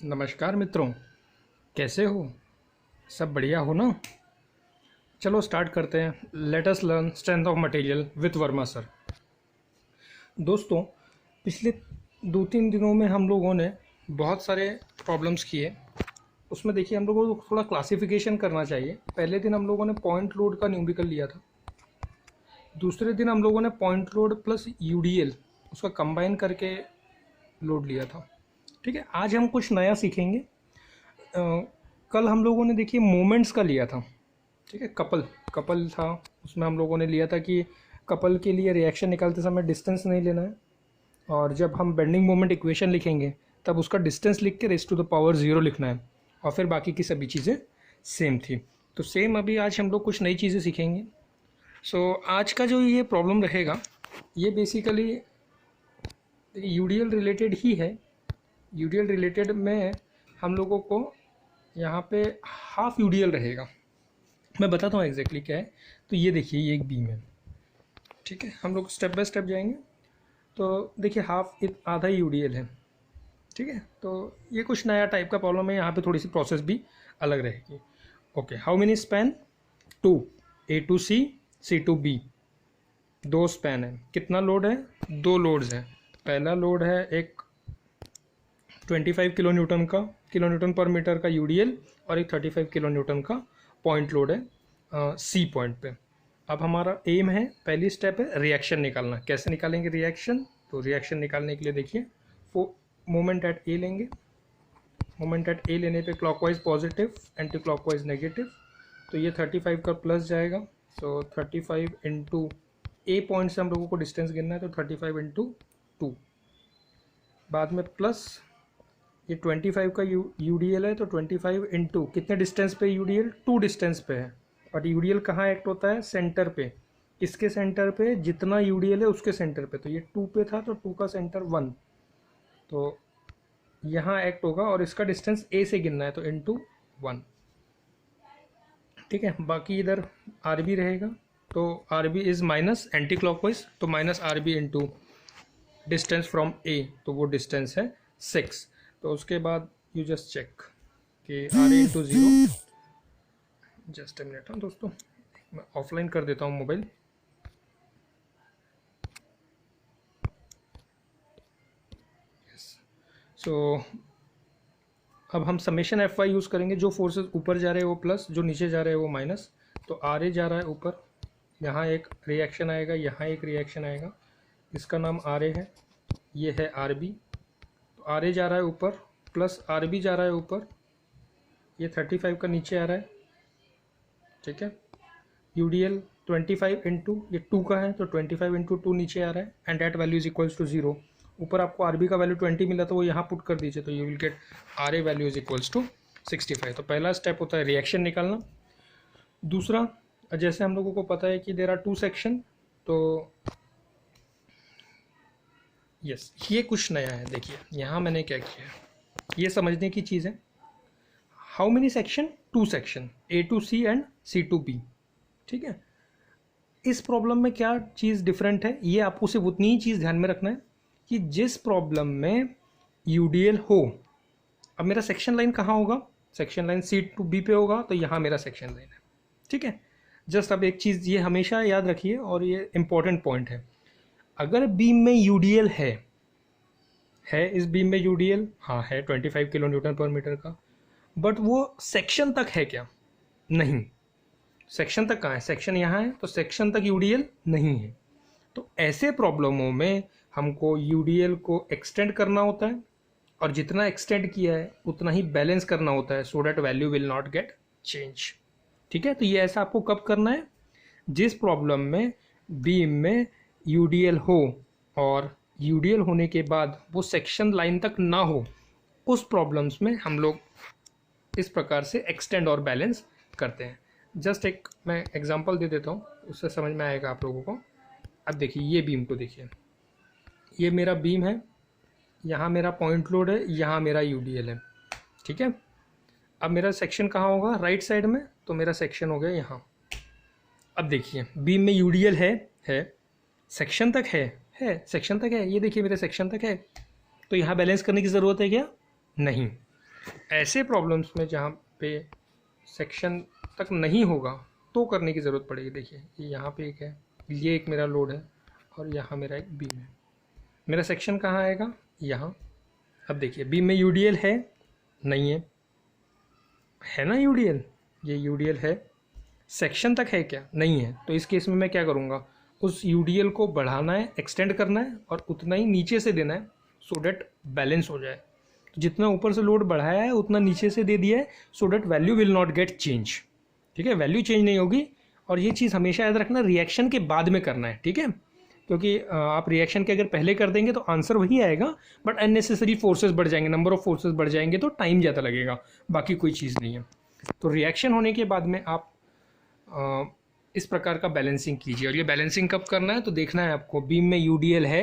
नमस्कार मित्रों, कैसे हो? सब बढ़िया हो ना? चलो स्टार्ट करते हैं। Let us learn strength of material with Verma sir. दोस्तों, पिछले 2-3 दिनों में हम लोगों ने बहुत सारे प्रॉब्लम्स किए। उसमें देखिए, हम लोगों को थोड़ा क्लासिफिकेशन करना चाहिए। पहले दिन हम लोगों ने पॉइंट लोड का न्यूमेरिकल लिया था। दूसरे दिन हम लोगों ने पॉइंट लोड प्लस यूडीएल उसका कंबाइन करके लोड लिया था। ठीक है, आज हम कुछ नया सीखेंगे। कल हम लोगों ने देखिए मोमेंट्स का लिया था। ठीक है, कपल कपल था। उसमें हम लोगों ने लिया था कि कपल के लिए रिएक्शन निकालते समय डिस्टेंस नहीं लेना है, और जब हम बेंडिंग मोमेंट इक्वेशन लिखेंगे तब उसका डिस्टेंस लिख के रेज़ टू द पावर 0 लिखना है, और फिर बाकी की सभी चीज़ें सेम थी। तो सेम अभी आज हम लोग कुछ नई चीज़ें सीखेंगे। आज का जो ये प्रॉब्लम रहेगा, ये बेसिकली यूडीएल रिलेटेड ही है। यूडीएल रिलेटेड में हम लोगों को यहाँ पे हाफ यूडीएल रहेगा। मैं बताता हूँ एग्जैक्टली क्या है। तो ये देखिए, ये एक बीम है। ठीक है, हम लोग स्टेप बाय स्टेप जाएंगे। तो देखिए, आधा यूडीएल है। ठीक है, तो ये कुछ नया टाइप का प्रॉब्लम है। यहाँ पे थोड़ी सी प्रोसेस भी अलग रहेगी। Okay, how many span? 2, A to C, C to B। 2 span है। कितना लोड है? 2 लोड्स है। पहला लोड है एक 25 किलो न्यूटन पर मीटर का यूडीएल, और एक 35 किलो न्यूटन का पॉइंट लोड है सी पॉइंट पे। अब हमारा एम है, पहली स्टेप है रिएक्शन निकालना। कैसे निकालेंगे रिएक्शन? तो रिएक्शन निकालने के लिए देखिए, मोमेंट एट ए लेंगे। मोमेंट एट ए लेने पे clockwise positive, anti clockwise negative. तो ये 35 का प्लस जाएगा। सो 35 इंटू ए पॉइंट से हम लोगों को डिस्टेंस गिनना है, तो 35 इंटू 2। बाद में प्लस ये 25 का यूडीएल है, तो 25 इंटू कितने डिस्टेंस पे यूडीएल? 2 डिस्टेंस पे है। बट यूडीएल कहाँ एक्ट होता है? सेंटर पे। इसके सेंटर पे जितना यूडीएल है उसके सेंटर पे। तो ये 2 पे था, तो 2 का सेंटर 1, तो यहाँ एक्ट होगा, और इसका डिस्टेंस ए से गिनना है, तो इंटू 1। ठीक है, बाकी इधर आर बी रहेगा। तो R B is minus anticlockwise, तो minus R B into distance from A, तो वो डिस्टेंस है 6। तो उसके बाद यू जस्ट चेक कि R into 0। Just a minute, हाँ दोस्तों, मैं ऑफलाइन कर देता हूँ मोबाइल। सो अब हम समेशन एफ वाई यूज़ करेंगे। जो फोर्सेस ऊपर जा रहे हैं वो प्लस, जो नीचे जा रहे हैं वो माइनस। तो आर ए जा रहा है ऊपर, यहाँ एक रिएक्शन आएगा, यहाँ एक रिएक्शन आएगा, इसका नाम आर ए है। ये है आर बी। तो आर ए जा रहा है ऊपर, प्लस आर बी जा रहा है ऊपर। ये 35 का नीचे आ रहा है। ठीक है, यूडीएल 25 इंटू ये 2 का है, तो 25 इंटू 2 नीचे आ रहा है, and at value is equals to 0। ऊपर आपको आरबी का वैल्यू 20 मिला, तो वो यहाँ पुट कर दीजिए, तो you will get R A value is equals to 65। तो पहला स्टेप होता है रिएक्शन निकालना। दूसरा, जैसे हम लोगों को पता है कि देयर आर 2 सेक्शन, तो यस, ये कुछ नया है। देखिए यहाँ मैंने क्या किया है, ये समझने की चीज़ है। How many section? 2 section, A to C and C to B. ठीक है, इस प्रॉब्लम में क्या चीज़ डिफरेंट है, ये आपको सिर्फ उतनी ही चीज़ ध्यान में रखना है कि जिस प्रॉब्लम में यूडीएल हो, अब मेरा सेक्शन लाइन कहाँ होगा? Section line C to B पे होगा, तो यहाँ मेरा सेक्शन लाइन है। ठीक है, जस्ट अब एक चीज़ ये हमेशा याद रखिए, और ये इंपॉर्टेंट पॉइंट है। अगर बीम में यूडीएल है इस बीम में यूडीएल हाँ है 25 किलो न्यूटन पर मीटर का, बट वो सेक्शन तक है क्या? नहीं। सेक्शन तक कहाँ है? सेक्शन यहाँ है, तो सेक्शन तक यूडीएल नहीं है। तो ऐसे प्रॉब्लमों में हमको यूडीएल को एक्सटेंड करना होता है, और जितना एक्सटेंड किया है उतना ही बैलेंस करना होता है, so that value will not get change. ठीक है, तो ये ऐसा आपको कब करना है? जिस प्रॉब्लम में बीम में यूडीएल हो, और यूडीएल होने के बाद वो सेक्शन लाइन तक ना हो, उस प्रॉब्लम्स में हम लोग इस प्रकार से एक्सटेंड और बैलेंस करते हैं। जस्ट एक मैं एग्जांपल दे देता हूँ, उससे समझ में आएगा आप लोगों को। अब देखिए, ये बीम को देखिए, ये मेरा बीम है, यहाँ मेरा पॉइंट लोड है, यहाँ मेरा यूडीएल है। ठीक है, अब मेरा सेक्शन कहाँ होगा? राइट साइड में, तो मेरा सेक्शन हो गया यहाँ। अब देखिए, बीम में यूडीएल है, सेक्शन तक है सेक्शन तक है, ये देखिए मेरे सेक्शन तक है। तो यहाँ बैलेंस करने की ज़रूरत है क्या? नहीं। ऐसे प्रॉब्लम्स में जहाँ पे सेक्शन तक नहीं होगा तो करने की ज़रूरत पड़ेगी। देखिए ये यहाँ पे एक है, ये एक मेरा लोड है और यहाँ मेरा एक बीम है। मेरा सेक्शन कहाँ आएगा? यहाँ। अब देखिए बीम में यूडीएल है, नहीं है, है ना यूडीएल, ये यूडीएल है। सेक्शन तक है क्या? नहीं है। तो इस केस में मैं क्या करूँगा, उस यूडीएल को बढ़ाना है, एक्सटेंड करना है और उतना ही नीचे से देना है सो डैट बैलेंस हो जाए। तो जितना ऊपर से लोड बढ़ाया है उतना नीचे से दे दिया है so that value will not get change. ठीक है, वैल्यू चेंज नहीं होगी। और ये चीज़ हमेशा याद रखना, रिएक्शन के बाद में करना है। ठीक है, क्योंकि आप रिएक्शन के अगर पहले कर देंगे तो आंसर वही आएगा, बट अननेसेसरी फोर्सेस बढ़ जाएंगे, नंबर ऑफ फोर्सेस बढ़ जाएंगे तो टाइम ज़्यादा लगेगा, बाकी कोई चीज़ नहीं है। तो रिएक्शन होने के बाद में आप इस प्रकार का बैलेंसिंग कीजिए। और ये बैलेंसिंग कब करना है? तो देखना है आपको बीम में यूडीएल है,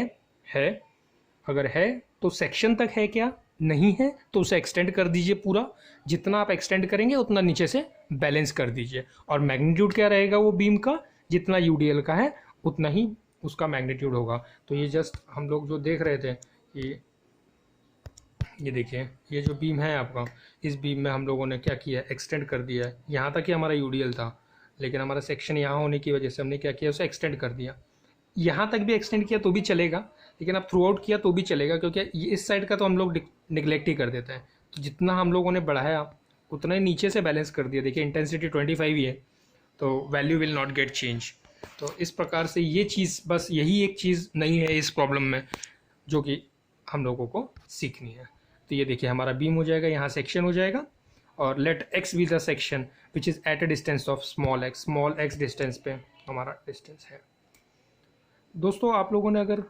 अगर है तो सेक्शन तक है क्या? नहीं है तो उसे एक्सटेंड कर दीजिए पूरा। जितना आप एक्सटेंड करेंगे उतना नीचे से बैलेंस कर दीजिए। और मैग्नीट्यूड क्या रहेगा वो बीम का? जितना यूडीएल का है उतना ही उसका मैग्नीट्यूड होगा। तो ये जस्ट हम लोग जो देख रहे थे कि ये देखिए, ये जो बीम है आपका, इस बीम में हम लोगों ने क्या किया, एक्सटेंड कर दिया है। यहाँ तक ही हमारा यूडीएल था, लेकिन हमारा सेक्शन यहाँ होने की वजह से हमने क्या किया, उसे एक्सटेंड कर दिया। यहाँ तक भी एक्सटेंड किया तो भी चलेगा, लेकिन अब थ्रू आउट किया तो भी चलेगा, क्योंकि ये इस साइड का तो हम लोग निगलेक्ट ही कर देते हैं। तो जितना हम लोगों ने बढ़ाया उतना ही नीचे से बैलेंस कर दिया। देखिए इंटेंसिटी 25 ही है, तो value will not get change. तो इस प्रकार से ये चीज़, बस यही एक चीज़ नहीं है इस प्रॉब्लम में जो कि हम लोगों को सीखनी है। तो ये देखिए हमारा बीम हो जाएगा, यहाँ सेक्शन हो जाएगा। और let X be the section which is at a distance of small X distance पे हमारा डिस्टेंस है। दोस्तों आप लोगों ने अगर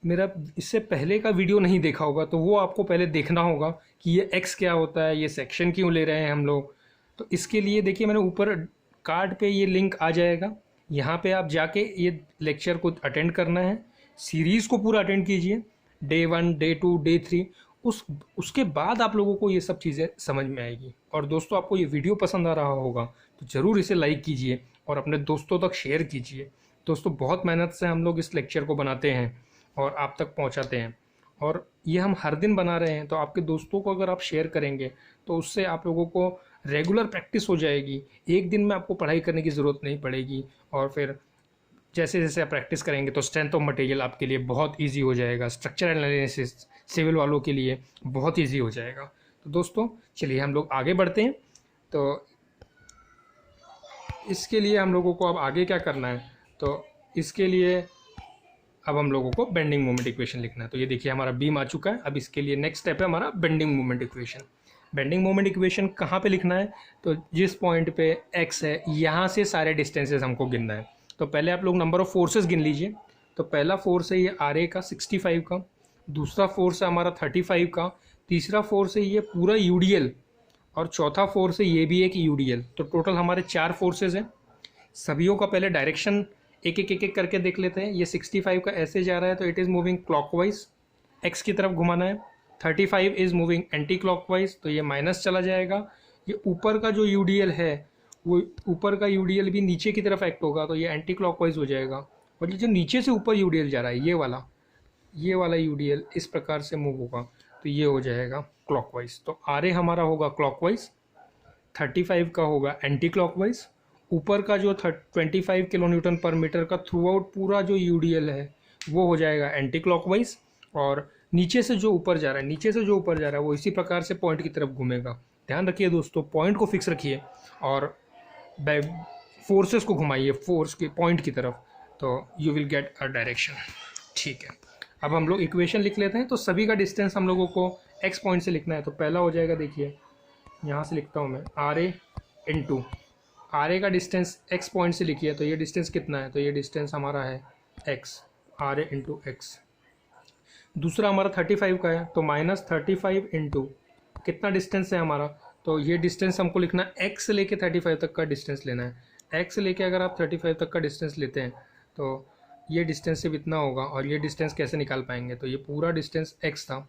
मेरा इससे पहले का वीडियो नहीं देखा होगा तो वो आपको पहले देखना होगा कि ये एक्स क्या होता है, ये सेक्शन क्यों ले रहे हैं हम लोग। तो इसके लिए देखिए मैंने ऊपर कार्ड पे ये लिंक आ जाएगा, यहाँ पे आप जाके ये लेक्चर को अटेंड करना है। सीरीज़ को पूरा अटेंड कीजिए, डे 1, डे 2, डे 3। उसके बाद आप लोगों को ये सब चीज़ें समझ में आएगी। और दोस्तों आपको ये वीडियो पसंद आ रहा होगा तो ज़रूर इसे लाइक कीजिए और अपने दोस्तों तक शेयर कीजिए। दोस्तों बहुत मेहनत से हम लोग इस लेक्चर को बनाते हैं और आप तक पहुंचाते हैं, और ये हम हर दिन बना रहे हैं। तो आपके दोस्तों को अगर आप शेयर करेंगे तो उससे आप लोगों को रेगुलर प्रैक्टिस हो जाएगी। एक दिन में आपको पढ़ाई करने की ज़रूरत नहीं पड़ेगी, और फिर जैसे जैसे आप प्रैक्टिस करेंगे तो स्ट्रेंथ ऑफ मटेरियल आपके लिए बहुत इजी हो जाएगा। स्ट्रक्चरल एनालिसिस सिविल वालों के लिए बहुत इजी हो जाएगा। तो दोस्तों चलिए हम लोग आगे बढ़ते हैं। तो इसके लिए हम लोगों को अब आगे क्या करना है, तो इसके लिए अब हम लोगों को बेंडिंग मोमेंट इक्वेशन लिखना है। तो ये देखिए हमारा बीम आ चुका है। अब इसके लिए नेक्स्ट स्टेप है हमारा bending moment equation. Bending moment equation कहाँ पे लिखना है, तो जिस पॉइंट पे एक्स है यहाँ से सारे डिस्टेंसेस हमको गिनना है। तो पहले आप लोग नंबर ऑफ फोर्सेस गिन लीजिए। तो पहला फोर्स है ये आर ए का 65 का, दूसरा फोर्स है हमारा 35 का, तीसरा फोर्स है ये पूरा यूडीएल, और चौथा फोर्स है ये भी एक यूडीएल। तो टोटल हमारे 4 फोर्सेज हैं। सभीयों का पहले डायरेक्शन एक करके देख लेते हैं। ये 65 का ऐसे जा रहा है तो it is moving clockwise, x की तरफ घुमाना है। 35 इज़ मूविंग एंटी क्लॉकवाइज, तो ये माइनस चला जाएगा। ये ऊपर का जो यूडीएल है वो ऊपर का यूडीएल भी नीचे की तरफ एक्ट होगा, तो ये एंटी क्लॉकवाइज हो जाएगा। और ये जो नीचे से ऊपर यूडीएल जा रहा है ये वाला यूडीएल इस प्रकार से मूव होगा, तो ये हो जाएगा क्लॉकवाइज। तो आर ए हमारा होगा क्लॉकवाइज, 35 का होगा एंटी क्लॉकवाइज। ऊपर का जो 25 किलो न्यूटन पर मीटर का थ्रू आउट पूरा जो यूडीएल है वो हो जाएगा एंटी क्लॉकवाइज। और नीचे से जो ऊपर जा रहा है वो इसी प्रकार से पॉइंट की तरफ घूमेगा। ध्यान रखिए दोस्तों, पॉइंट को फिक्स रखिए और फोर्सेस को घुमाइए फोर्स के पॉइंट की तरफ, तो you will get a direction. ठीक है, अब हम लोग इक्वेशन लिख लेते हैं। तो सभी का डिस्टेंस हम लोगों को एक्स पॉइंट से लिखना है। तो पहला हो जाएगा, देखिए यहाँ से लिखता हूँ मैं, are A into R A का डिस्टेंस एक्स पॉइंट से लिखिए। तो ये डिस्टेंस कितना है, तो ये डिस्टेंस हमारा है X, R A into X. दूसरा हमारा 35 का है, तो माइनस 35 इंटू कितना डिस्टेंस है हमारा, तो ये डिस्टेंस हमको लिखना है एक्स से लेके 35 तक का डिस्टेंस लेना है। एक्स से लेके अगर आप 35 तक का डिस्टेंस लेते हैं तो ये डिस्टेंस सिर्फ इतना होगा। और ये डिस्टेंस कैसे निकाल पाएंगे, तो ये पूरा डिस्टेंस एक्स था,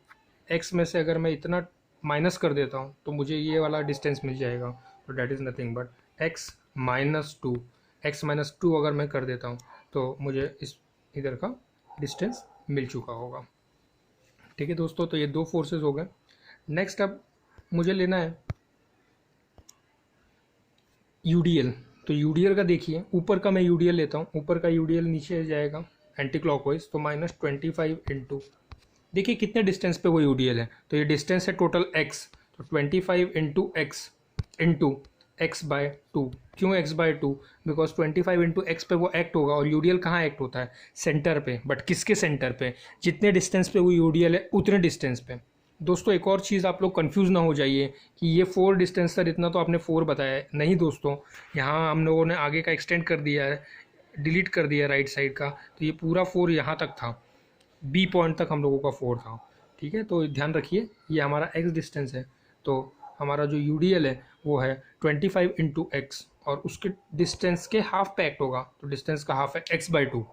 एक्स में से अगर मैं इतना माइनस कर देता हूँ तो मुझे ये वाला डिस्टेंस मिल जाएगा। तो that is nothing but x minus to अगर मैं कर देता हूँ तो मुझे इस इधर का डिस्टेंस मिल चुका होगा। ठीक है दोस्तों, तो ये 2 फोर्सेस हो गए। नेक्स्ट अब मुझे लेना है यूडीएल। तो यूडीएल का देखिए, ऊपर का मैं यूडीएल लेता हूँ, ऊपर का यूडीएल नीचे जाएगा एंटी क्लॉकवाइज, तो -25 इंटू, देखिए कितने डिस्टेंस पे वो यूडीएल है, तो ये डिस्टेंस है टोटल एक्स, तो 25 into X into X by two. क्यों X by two? Because 25 into X पे वो एक्ट होगा, और यूडीएल कहाँ एक्ट होता है? सेंटर पे। बट किसके सेंटर पे? जितने डिस्टेंस पे वो यूडीएल है उतने डिस्टेंस पे। दोस्तों एक और चीज़, आप लोग कंफ्यूज ना हो जाइए कि ये 4 डिस्टेंस सर, इतना तो आपने 4 बताया है। नहीं दोस्तों, यहाँ हम लोगों ने आगे का एक्सटेंड कर दिया है, डिलीट कर दिया राइट साइड का, तो ये पूरा 4 यहाँ तक था, बी पॉइंट तक हम लोगों का 4 था। ठीक है, तो ध्यान रखिए ये हमारा एक्स डिस्टेंस है, तो हमारा जो यूडीएल है वो है 25 इंटू एक्स, और उसके डिस्टेंस के हाफ पे एक्ट होगा, तो डिस्टेंस का हाफ है एक्स बाई टू।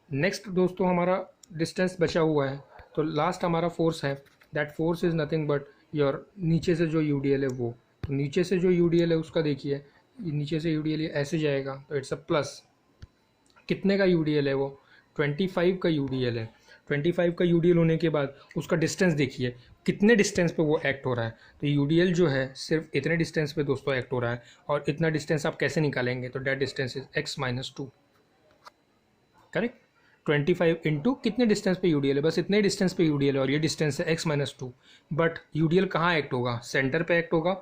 नेक्स्ट दोस्तों हमारा डिस्टेंस बचा हुआ है, तो लास्ट हमारा फोर्स है, that force is nothing but your नीचे से जो यूडीएल है वो, तो नीचे से जो यूडीएल है उसका देखिए, नीचे से यूडीएल ऐसे जाएगा, तो इट्स अ प्लस। कितने का यूडीएल है वो? 25 का यूडीएल है। 25 का यूडीएल होने के बाद उसका डिस्टेंस देखिए कितने डिस्टेंस पे वो एक्ट हो रहा है, तो यूडीएल जो है सिर्फ इतने डिस्टेंस पे दोस्तों एक्ट हो रहा है, और इतना डिस्टेंस आप कैसे निकालेंगे? तो that distance is x minus two. Correct. 25 into कितने डिस्टेंस पे यूडीएल है? बस इतने डिस्टेंस पे यूडीएल है, और ये डिस्टेंस है x minus two. But UDL कहाँ एक्ट होगा? सेंटर पे एक्ट होगा।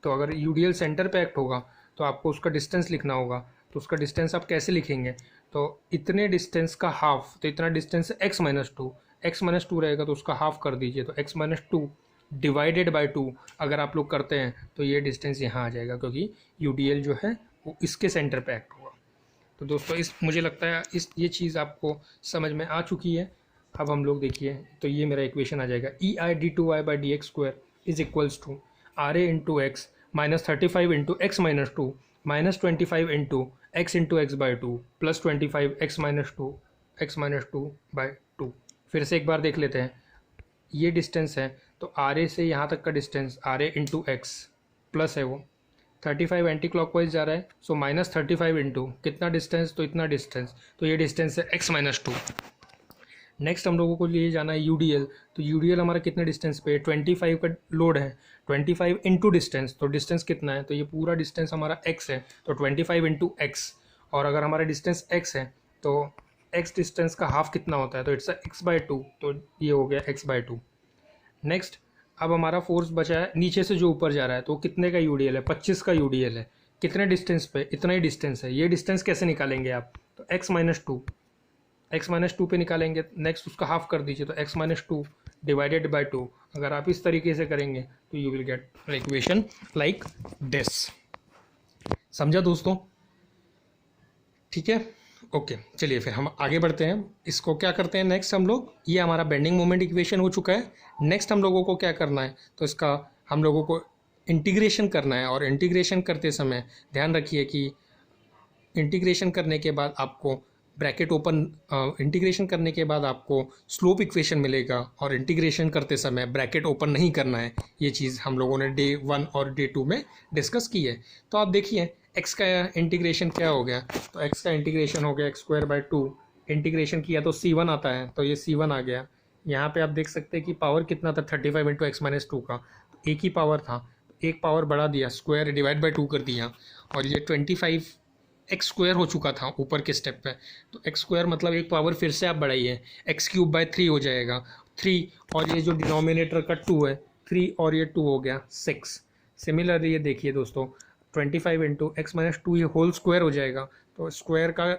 तो अगर यूडीएल सेंटर पे एक्ट होगा तो आपको उसका डिस्टेंस लिखना होगा, तो उसका डिस्टेंस आप कैसे लिखेंगे? तो इतने डिस्टेंस का हाफ, तो इतना डिस्टेंस है x minus two, x minus to रहेगा तो उसका हाफ कर दीजिए, तो x minus two divided by two अगर आप लोग करते हैं तो ये डिस्टेंस यहाँ आ जाएगा, क्योंकि यूडीएल जो है वो इसके सेंटर पे एक्ट होगा। तो दोस्तों इस, मुझे लगता है ये चीज़ आपको समझ में आ चुकी है। अब हम लोग देखिए, तो ये मेरा इक्वेशन आ जाएगा, E I D two Y by D X square is equals to R A into X minus 35 into X minus two minus 25 into X into X by two plus 25 X minus two by two. फिर से एक बार देख लेते हैं, ये distance है, तो R A से यहाँ तक का distance R A into X plus है वो 35 एंटी क्लॉकवाइज जा रहा है, सो माइनस 35 इंटू कितना डिस्टेंस? तो इतना डिस्टेंस, तो ये डिस्टेंस है एक्स माइनस टू। नेक्स्ट हम लोगों को लिए जाना है यूडीएल, तो यूडीएल हमारा कितने डिस्टेंस पे? 25 का लोड है, 25 इंटू डिस्टेंस, तो डिस्टेंस कितना है? तो ये पूरा डिस्टेंस हमारा x है, तो 25 इंटू एक्स, और अगर हमारा डिस्टेंस x है तो x डिस्टेंस का हाफ कितना होता है? तो इट्स x बाई टू, तो ये हो गया x बाई टू। नेक्स्ट अब हमारा फोर्स बचा है नीचे से जो ऊपर जा रहा है, तो कितने का यूडीएल है? 25 का यूडीएल है। कितने डिस्टेंस पे? इतना ही डिस्टेंस है। ये डिस्टेंस कैसे निकालेंगे आप? तो x माइनस टू पे निकालेंगे। नेक्स्ट उसका हाफ कर दीजिए, तो x minus two divided by two. अगर आप इस तरीके से करेंगे तो you will get an equation like this. समझा दोस्तों? ठीक है, ओके। चलिए फिर हम आगे बढ़ते हैं। इसको क्या करते हैं नेक्स्ट हम लोग, ये हमारा बेंडिंग मोमेंट इक्वेशन हो चुका है। नेक्स्ट हम लोगों को क्या करना है, तो इसका हम लोगों को इंटीग्रेशन करना है, और इंटीग्रेशन करते समय ध्यान रखिए कि इंटीग्रेशन करने के बाद आपको ब्रैकेट ओपन, इंटीग्रेशन करने के बाद आपको स्लोप इक्वेशन मिलेगा, और इंटीग्रेशन करते समय ब्रैकेट ओपन नहीं करना है। ये चीज़ हम लोगों ने डे 1 और डे 2 में डिस्कस की है। तो आप देखिए x का इंटीग्रेशन क्या हो गया, तो x का इंटीग्रेशन हो गया x square by two. Integration किया तो c1 आता है, तो ये c1 आ गया। यहाँ पे आप देख सकते हैं कि पावर कितना था, 35 इंटू एक्स माइनस टू का, तो एक ही पावर था, एक पावर बढ़ा दिया, स्क्वायर डिवाइड बाई टू कर दिया, और ये 25 एक्स स्क्वायर हो चुका था ऊपर के स्टेप पे, तो एक्स स्क्वायर मतलब एक पावर फिर से आप बढ़ाइए, एक्स क्यूब बाई 3 हो जाएगा, 3, और ये जो डिनोमिनेटर का 2 है, 3 और ये 2 हो गया 6। सिमिलरली ये देखिए दोस्तों, 25 इंटू एक्स माइनस टू, ये होल स्क्वायर हो जाएगा, तो स्क्वायर का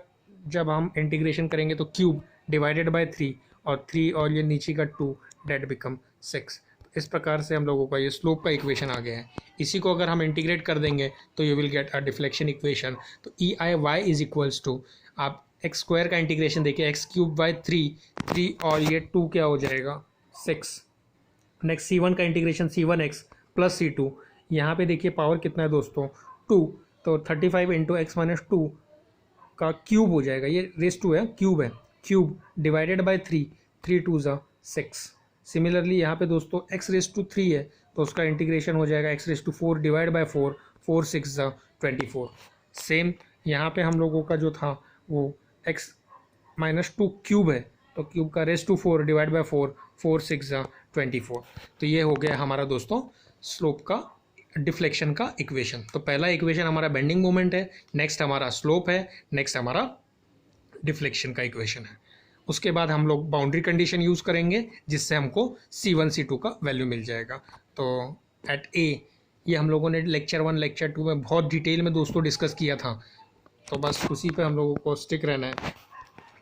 जब हम इंटीग्रेशन करेंगे तो क्यूब डिवाइडेड बाई 3, और 3 और ये नीचे का 2, डेट बिकम 6। इस प्रकार से हम लोगों का ये स्लोप का इक्वेशन आ गया है। इसी को अगर हम इंटीग्रेट कर देंगे तो you will get a deflection equation. तो ई आई वाई इज इक्वल्स टू, आप एक्स स्क्वायर का इंटीग्रेशन देखिए, एक्स क्यूब बाई 3 और ये 2 क्या हो जाएगा 6। नेक्स्ट C1 का integration C1 x plus C2, यहाँ पे देखिए पावर कितना है दोस्तों 2, तो 35 इंटू एक्स माइनस टू का क्यूब हो जाएगा, ये रेस टू है, क्यूब है, क्यूब डिवाइडेड बाई 3 टू ज़ा 6। सिमिलरली यहाँ पे दोस्तों x रेस टू 3 है, तो उसका इंटीग्रेशन हो जाएगा x raise to 4 divide by 4 6 ज़ा 24। सेम यहाँ पे हम लोगों का जो था वो x माइनस टू क्यूब है, तो क्यूब का रेस टू 4 डिवाइड बाई 4 6 ज़ा 24। तो ये हो गया हमारा दोस्तों स्लोप का, डिफ्लेक्शन का इक्वेशन। तो पहला इक्वेशन हमारा बेंडिंग मोमेंट है, नेक्स्ट हमारा स्लोप है, नेक्स्ट हमारा डिफ्लेक्शन का इक्वेशन है। उसके बाद हम लोग बाउंड्री कंडीशन यूज़ करेंगे जिससे हमको C1 C2 का वैल्यू मिल जाएगा। तो एट ए, ये हम लोगों ने लेक्चर 1 लेक्चर 2 में बहुत डिटेल में दोस्तों डिस्कस किया था, तो बस उसी पे हम लोगों को स्टिक रहना है।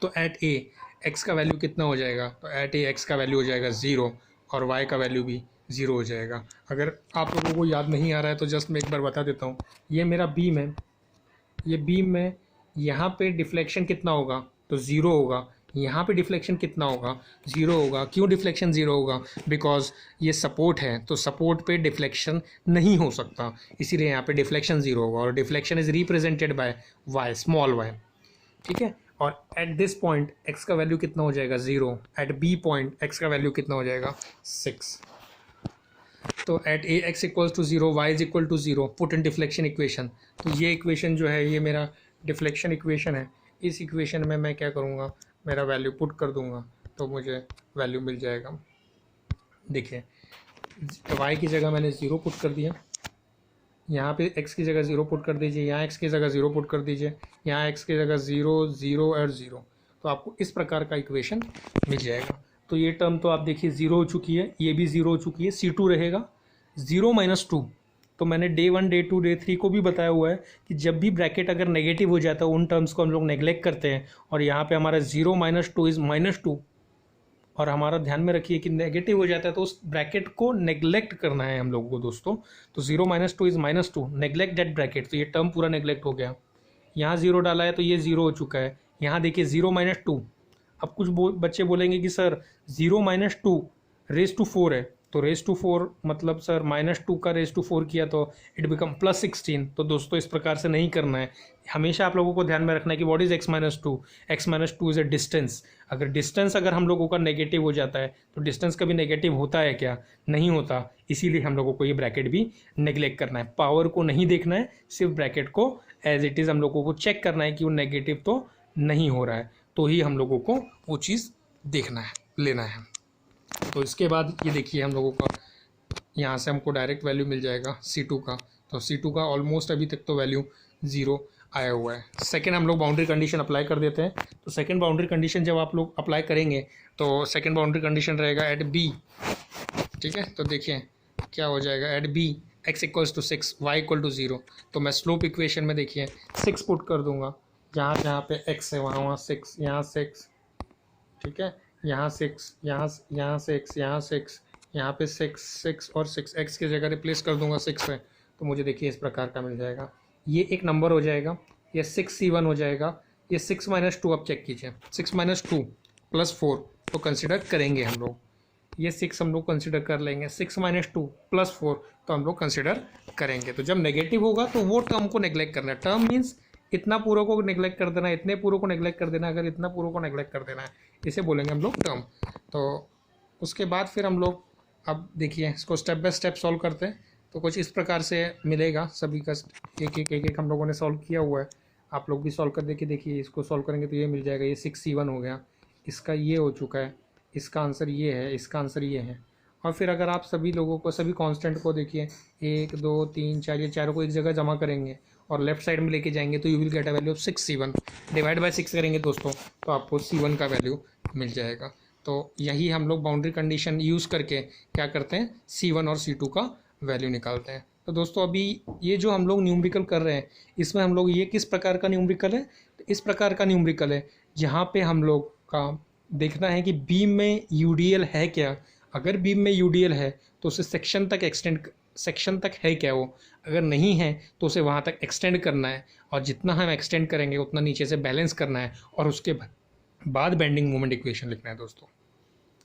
तो एट ए एक्स का वैल्यू कितना हो जाएगा, तो एट ए एक्स का वैल्यू हो जाएगा 0 और वाई का वैल्यू भी 0 हो जाएगा। अगर आप लोगों को याद नहीं आ रहा है तो जस्ट मैं एक बार बता देता हूँ। ये मेरा बीम है, ये बीम में यहाँ पे डिफ्लेक्शन कितना होगा, तो 0 होगा। यहाँ पे डिफ्लेक्शन कितना होगा, 0 होगा। क्यों डिफ्लेक्शन 0 होगा, बिकॉज ये सपोर्ट है, तो सपोर्ट पे डिफ्लेक्शन नहीं हो सकता, इसीलिए यहाँ पे डिफ्लेक्शन 0 होगा। और deflection is represented by Y, small Y, ठीक है। और एट दिस पॉइंट एक्स का वैल्यू कितना हो जाएगा, 0। एट बी पॉइंट एक्स का वैल्यू कितना हो जाएगा, 6। तो at A X equals to 0, Y is equal to 0, put in deflection equation. तो ये इक्वेशन जो है ये मेरा डिफ्लेक्शन इक्वेशन है। इस इक्वेशन में मैं क्या करूँगा, मेरा वैल्यू पुट कर दूंगा तो मुझे वैल्यू मिल जाएगा। देखिए y की जगह मैंने 0 पुट कर दिया, यहाँ पे x की जगह 0 पुट कर दीजिए, यहाँ x की जगह 0 पुट कर दीजिए, यहाँ x की जगह 0 0 और 0, तो आपको इस प्रकार का इक्वेशन मिल जाएगा। तो ये टर्म तो आप देखिए 0 हो चुकी है, ये भी 0 हो चुकी है, C2 रहेगा 0 - 2। तो मैंने डे 1 डे 2 डे 3 को भी बताया हुआ है कि जब भी ब्रैकेट अगर नेगेटिव हो जाता है उन टर्म्स को हम लोग नेगलेक्ट करते हैं। और यहाँ पे हमारा 0 - 2 इज़ -2, और हमारा ध्यान में रखिए कि नेगेटिव हो जाता है तो उस ब्रैकेट को नेगलेक्ट करना है हम लोगों को दोस्तों। तो 0 - 2 इज़ -2, नेगलेक्ट दैट ब्रैकेट, तो ये टर्म पूरा नेगलेक्ट हो गया। यहाँ 0 डाला है तो ये 0 हो चुका है। यहाँ देखिए 0 - 2, अब कुछ बच्चे बोलेंगे कि सर 0 - 2 रेज़ टू 4 है, तो रेज़ टू 4 मतलब सर -2 का रेज़ टू 4 किया तो इट बिकम +16। तो दोस्तों इस प्रकार से नहीं करना है, हमेशा आप लोगों को ध्यान में रखना है कि what is x - 2, x - 2 is a distance. अगर डिस्टेंस अगर हम लोगों का नेगेटिव हो जाता है तो डिस्टेंस कभी नेगेटिव होता है क्या, नहीं होता। इसीलिए हम लोगों को ये ब्रैकेट भी नेगलेक्ट करना है, पावर को नहीं देखना है, सिर्फ ब्रैकेट को एज इट इज़ हम लोगों को चेक करना है कि वो नेगेटिव तो नहीं हो रहा है, तो ही हम लोगों को वो चीज़ देखना है, लेना है। तो इसके बाद ये देखिए हम लोगों का यहाँ से हमको डायरेक्ट वैल्यू मिल जाएगा C2 का। तो C2 का ऑलमोस्ट अभी तक तो वैल्यू 0 आया हुआ है। सेकंड हम लोग बाउंड्री कंडीशन अप्लाई कर देते हैं। तो सेकंड बाउंड्री कंडीशन जब आप लोग अप्लाई करेंगे तो सेकंड बाउंड्री कंडीशन रहेगा एट बी, ठीक है। तो देखिए क्या हो जाएगा, at B x equals to 6, y equal to 0। तो मैं स्लोप इक्वेशन में देखिए 6 पुट कर दूंगा, जहाँ जहाँ पे x है वहाँ 6, यहाँ 6, ठीक है, यहाँ 6, यहाँ 6, यहाँ 6, यहाँ पे 6 6 और 6, x की जगह रिप्लेस कर दूंगा 6 से, तो मुझे देखिए इस प्रकार का मिल जाएगा। ये एक नंबर हो जाएगा, ये 6C1 हो जाएगा। ये 6 - 2 अब चेक कीजिए, 6 - 2 + 4 तो कंसिडर करेंगे हम लोग, ये 6 हम लोग कंसिडर कर लेंगे, 6 - 2 + 4 तो हम लोग कंसिडर करेंगे। तो जब नेगेटिव होगा तो वो टर्म को नेगलेक्ट करना है। टर्म मीन्स इतना पूरों को नेगलेक्ट कर देना है, इतने पूरों को नेगलेक्ट कर देना है, अगर इतना पूरों को नेगलेक्ट कर देना है, इसे बोलेंगे हम लोग टर्म। तो उसके बाद फिर हम लोग अब देखिए इसको स्टेप बाय स्टेप सॉल्व करते हैं। तो कुछ इस प्रकार से मिलेगा, सभी का एक हम लोगों ने सॉल्व किया हुआ है, आप लोग भी सॉल्व कर देखिए इसको सॉल्व करेंगे तो ये मिल जाएगा। ये 6C1 हो गया, इसका ये हो चुका है, इसका आंसर ये है, इसका आंसर ये है। और फिर अगर आप सभी लोगों को, सभी कांस्टेंट को देखिए 1 2 3 4, ये चारों को एक जगह जमा करेंगे और लेफ्ट साइड में लेके जाएंगे तो you will get a value of 6C1। Divide by 6 करेंगे दोस्तों तो आपको C1 का वैल्यू मिल जाएगा। तो यही हम लोग बाउंड्री कंडीशन यूज़ करके क्या करते हैं, C1 और C2 का वैल्यू निकालते हैं। तो दोस्तों अभी ये जो हम लोग न्यूमेरिकल कर रहे हैं इसमें हम लोग, ये किस प्रकार का न्यूमेरिकल है, तो इस प्रकार का न्यूमेरिकल है जहाँ पे हम लोग का देखना है कि बीम में यूडीएल है क्या। अगर बीम में यूडीएल है तो उसे सेक्शन तक है क्या, वो अगर नहीं है तो उसे वहाँ तक एक्सटेंड करना है, और जितना हम एक्सटेंड करेंगे उतना नीचे से बैलेंस करना है, और उसके बाद बेंडिंग मोमेंट इक्वेशन लिखना है दोस्तों,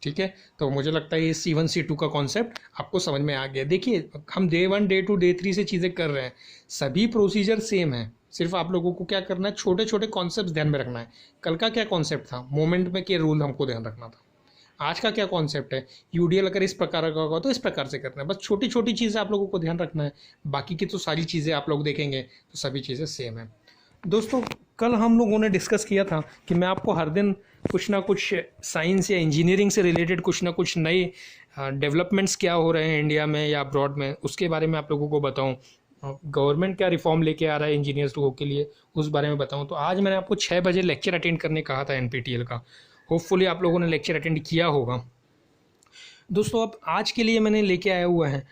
ठीक है। तो मुझे लगता है ये C1 C2 का कॉन्सेप्ट आपको समझ में आ गया। देखिए हम डे 1 डे 2 डे 3 से चीज़ें कर रहे हैं, सभी प्रोसीजर सेम है, सिर्फ आप लोगों को क्या करना है, छोटे छोटे कॉन्सेप्ट ध्यान में रखना है। कल का क्या कॉन्सेप्ट था, मोमेंट में क्या रूल हमको ध्यान रखना था, आज का क्या कॉन्सेप्ट है, यूडीएल अगर इस प्रकार का होगा तो इस प्रकार से करना है। बस छोटी छोटी चीज़ें आप लोगों को ध्यान रखना है, बाकी की तो सारी चीज़ें आप लोग देखेंगे तो सभी चीज़ें सेम है। दोस्तों कल हम लोगों ने डिस्कस किया था कि मैं आपको हर दिन कुछ ना कुछ साइंस या इंजीनियरिंग से रिलेटेड कुछ ना कुछ नए डेवलपमेंट्स क्या हो रहे हैं इंडिया में या अब्रॉड में, उसके बारे में आप लोगों को बताऊं, गवर्नमेंट क्या रिफॉर्म लेके आ रहा है इंजीनियर्स लोगों के लिए, उस बारे में बताऊं। तो आज मैंने आपको 6 बजे लेक्चर अटेंड करने कहा था एनपीटीईएल का, होपफुली आप लोगों ने लेक्चर अटेंड किया होगा। दोस्तों अब आज के लिए मैंने लेके आया हुआ है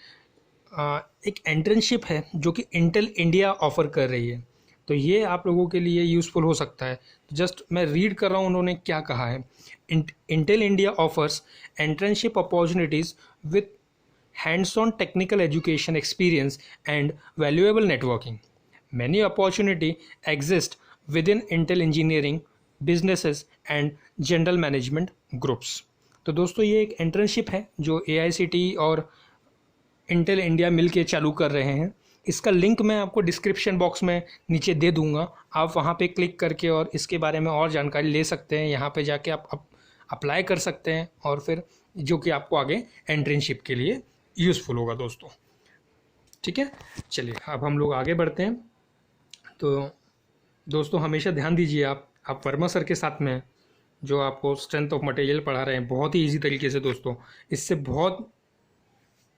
एक इंटर्नशिप है जो कि इंटेल इंडिया ऑफ़र कर रही है, तो ये आप लोगों के लिए यूज़फुल हो सकता है। तो जस्ट मैं रीड कर रहा हूँ उन्होंने क्या कहा है। Intel India offers internship opportunities with hands-on technical education experience and valuable networking. Many opportunities exist within Intel engineering businesses and general management groups. तो दोस्तों ये एक इंटर्नशिप है जो AICTE और इंटेल इंडिया मिल के चालू कर रहे हैं। इसका लिंक मैं आपको डिस्क्रिप्शन बॉक्स में नीचे दे दूंगा, आप वहाँ पे क्लिक करके और इसके बारे में और जानकारी ले सकते हैं। यहाँ पे जाके आप अप्लाई कर सकते हैं और फिर जो कि आपको आगे इंटर्नशिप के लिए यूज़फुल होगा दोस्तों। ठीक है, चलिए अब हम लोग आगे बढ़ते हैं। तो दोस्तों हमेशा ध्यान दीजिए, आप वर्मा सर के साथ में जो आपको स्ट्रेंथ ऑफ मटेरियल पढ़ा रहे हैं बहुत ही ईजी तरीके से दोस्तों। इससे बहुत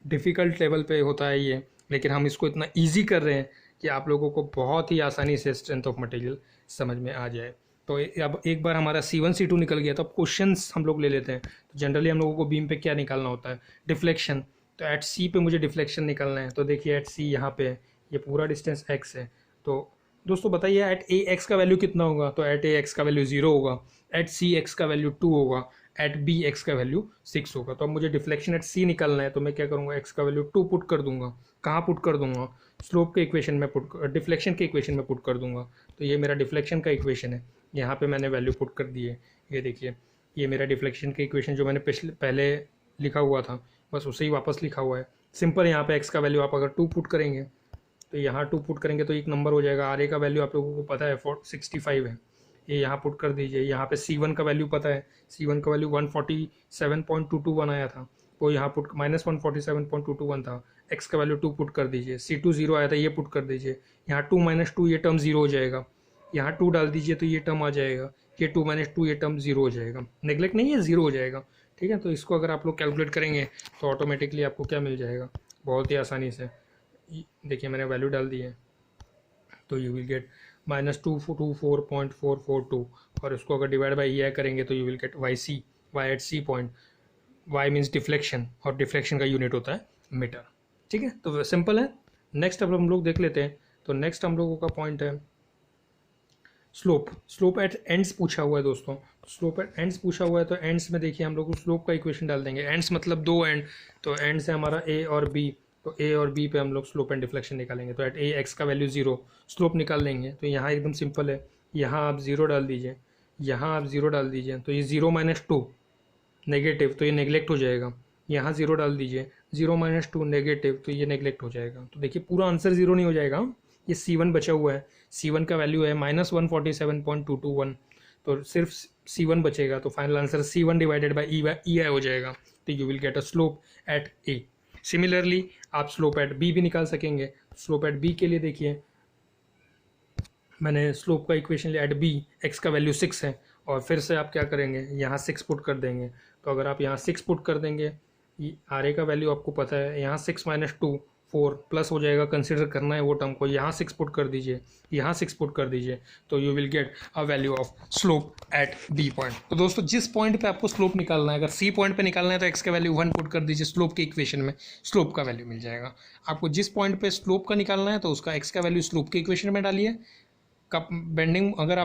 डिफ़िकल्ट लेवल पे होता है ये, लेकिन हम इसको इतना ईजी कर रहे हैं कि आप लोगों को बहुत ही आसानी से स्ट्रेंथ ऑफ मटेरियल समझ में आ जाए। तो अब एक बार हमारा C1 C2 निकल गया तो अब क्वेश्चंस हम लोग ले लेते हैं। तो जनरली हम लोगों को बीम पे क्या निकालना होता है, डिफ्लेक्शन। तो एट C पे मुझे डिफ्लेक्शन निकालना है। तो देखिए एट C यहाँ पे ये पूरा डिस्टेंस x है। तो दोस्तों बताइए एट AX का वैल्यू कितना होगा। तो एट AX का वैल्यू 0 होगा, एट CX का वैल्यू 2 होगा, एट BX का वैल्यू 6 होगा। तो अब मुझे डिफ्लेक्शन एट C निकालना है, तो मैं क्या करूँगा, x का वैल्यू 2 पुट कर दूंगा। कहाँ पुट कर दूंगा, स्लोप के इक्वेशन में डिफ्लेक्शन के इक्वेशन में पुट कर दूंगा। तो ये मेरा डिफ्लेक्शन का इक्वेशन है, यहाँ पे मैंने वैल्यू पुट कर दी है। ये देखिए ये मेरा डिफ्लेक्शन के इक्वेशन जो मैंने पहले लिखा हुआ था बस उसे ही वापस लिखा हुआ है। सिंपल, यहाँ पे x का वैल्यू आप अगर 2 पुट करेंगे तो यहाँ 2 पुट करेंगे तो एक नंबर हो जाएगा। RA का वैल्यू आप लोगों को पता है 65 है, ये यहाँ पुट कर दीजिए। यहाँ पे C1 का वैल्यू पता है, C1 का वैल्यू 147.221 आया था, वो यहाँ पुट -147.221 था। x का वैल्यू 2 पुट कर दीजिए। C2 0 आया था, ये पुट कर दीजिए। यहाँ 2 - 2 ये टर्म 0 हो जाएगा, यहाँ 2 डाल दीजिए तो ये टर्म आ जाएगा। ये 2 - 2 ये टर्म 0 हो जाएगा, नेगलेक्ट नहीं है, 0 हो जाएगा। ठीक है, तो इसको अगर आप लोग कैलकुलेट करेंगे तो ऑटोमेटिकली आपको क्या मिल जाएगा, बहुत ही आसानी से। देखिए मैंने वैल्यू डाल दी है, तो यू विल गेट -224.442 और इसको अगर डिवाइड बाई EI करेंगे तो you will get YC, Y at C point. Y means deflection और डिफ्लेक्शन का यूनिट होता है मीटर। ठीक है, तो सिंपल है। नेक्स्ट अब हम लोग देख लेते हैं। तो नेक्स्ट हम लोगों का पॉइंट है स्लोप एट एंड्स पूछा हुआ है दोस्तों। स्लोप एट एंड्स पूछा हुआ है तो एंड्स में देखिए हम लोग स्लोप का इक्वेशन डाल देंगे। एंड्स मतलब 2 एंड, तो एंड से हमारा A और B, तो A और B पे हम लोग स्लोप एंड डिफ्लेक्शन निकालेंगे। तो एट AX का वैल्यू 0 स्लोप निकाल लेंगे। तो यहाँ एकदम सिंपल है, यहाँ आप 0 डाल दीजिए, यहाँ आप 0 डाल दीजिए। तो ये 0 - 2 नेगेटिव, तो ये नेगलेक्ट हो जाएगा। यहाँ 0 डाल दीजिए, 0 - 2 नेगेटिव, तो ये नेगलेक्ट हो जाएगा। तो देखिए पूरा आंसर 0 नहीं हो जाएगा, ये C1 बचा हुआ है। C1 का वैल्यू है -147.221, तो सिर्फ C1 बचेगा। तो final answer C1 divided by EI हो जाएगा। तो you will get a slope eight A। Similarly आप स्लोप एट B भी निकाल सकेंगे। स्लोप एट B के लिए देखिए मैंने स्लोप का इक्वेशन लिया एट B, x का वैल्यू 6 है और फिर से आप क्या करेंगे, यहाँ 6 पुट कर देंगे। तो अगर आप यहाँ 6 पुट कर देंगे, RA का वैल्यू आपको पता है, यहाँ 6 - 2 4 प्लस हो जाएगा, कंसिडर करना है वो टर्म को। यहाँ 6 पुट कर दीजिए, यहाँ 6 पुट कर दीजिए, तो you will get a value of slope eight B point. तो दोस्तों जिस पॉइंट पे आपको स्लोप निकालना है, अगर C पॉइंट पे निकालना है तो x का वैल्यू 1 पुट कर दीजिए, स्लोप के इक्वेशन में स्लोप का वैल्यू मिल जाएगा। आपको जिस पॉइंट पे स्लोप का निकालना है तो उसका x का वैल्यू स्लोप के इक्वेशन में डालिए। कप बेंडिंग अगर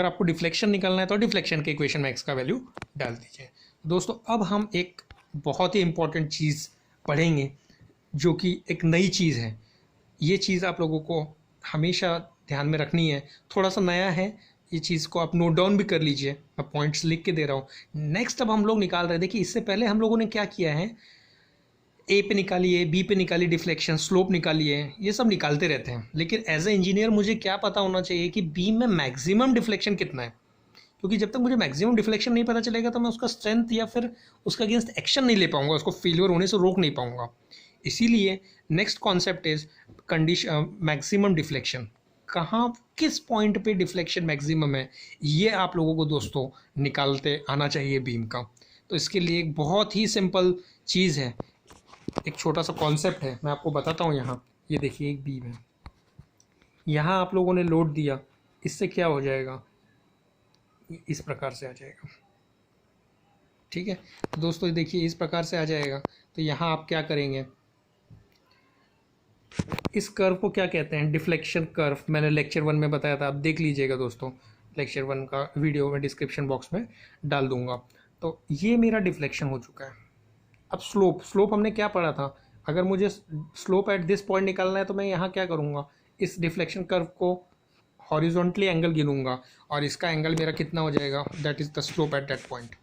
आपको डिफ्लेक्शन निकालना है तो डिफ्लेक्शन के इक्वेशन में x का वैल्यू डाल दीजिए। दोस्तों अब हम एक बहुत ही इंपॉर्टेंट चीज़ पढ़ेंगे जो कि एक नई चीज़ है। ये चीज़ आप लोगों को हमेशा ध्यान में रखनी है, थोड़ा सा नया है, ये चीज़ को आप नोट डाउन भी कर लीजिए, मैं पॉइंट्स लिख के दे रहा हूँ। नेक्स्ट अब हम लोग निकाल रहे हैं, देखिए इससे पहले हम लोगों ने क्या किया है, A पे निकालिए, B पे निकालिए डिफ्लेक्शन, स्लोप निकालिए, ये सब निकालते रहते हैं। लेकिन एज ए इंजीनियर मुझे क्या पता होना चाहिए कि बीम में मैक्सिमम डिफ्लेक्शन कितना है, क्योंकि जब तक मुझे मैक्सिमम डिफ्लेक्शन नहीं पता चलेगा तो मैं उसका स्ट्रेंथ या फिर उसका अगेंस्ट एक्शन नहीं ले पाऊंगा, उसको फेलियर होने से रोक नहीं पाऊंगा। इसीलिए next concept is condition maximum deflection. कहाँ किस पॉइंट पे डिफ्लेक्शन मैक्सिमम है, ये आप लोगों को दोस्तों निकालते आना चाहिए बीम का। तो इसके लिए एक बहुत ही सिंपल चीज़ है, एक छोटा सा कॉन्सेप्ट है, मैं आपको बताता हूँ। यहाँ ये देखिए एक बीम है, यहाँ आप लोगों ने लोड दिया, इससे क्या हो जाएगा, इस प्रकार से आ जाएगा। ठीक है, तो दोस्तों देखिए इस प्रकार से आ जाएगा। तो यहाँ आप क्या करेंगे, इस कर्व को क्या कहते हैं, डिफ्लेक्शन कर्व। मैंने लेक्चर 1 में बताया था, आप देख लीजिएगा दोस्तों, लेक्चर 1 का वीडियो में डिस्क्रिप्शन बॉक्स में डाल दूंगा। तो ये मेरा डिफ्लेक्शन हो चुका है। अब स्लोप हमने क्या पढ़ा था, अगर मुझे स्लोप एट दिस पॉइंट निकालना है तो मैं यहाँ क्या करूँगा, इस डिफ्लेक्शन कर्व को हॉरिजॉन्टली एंगल गिनूंगा और इसका एंगल मेरा कितना हो जाएगा, that is the slope eight that point.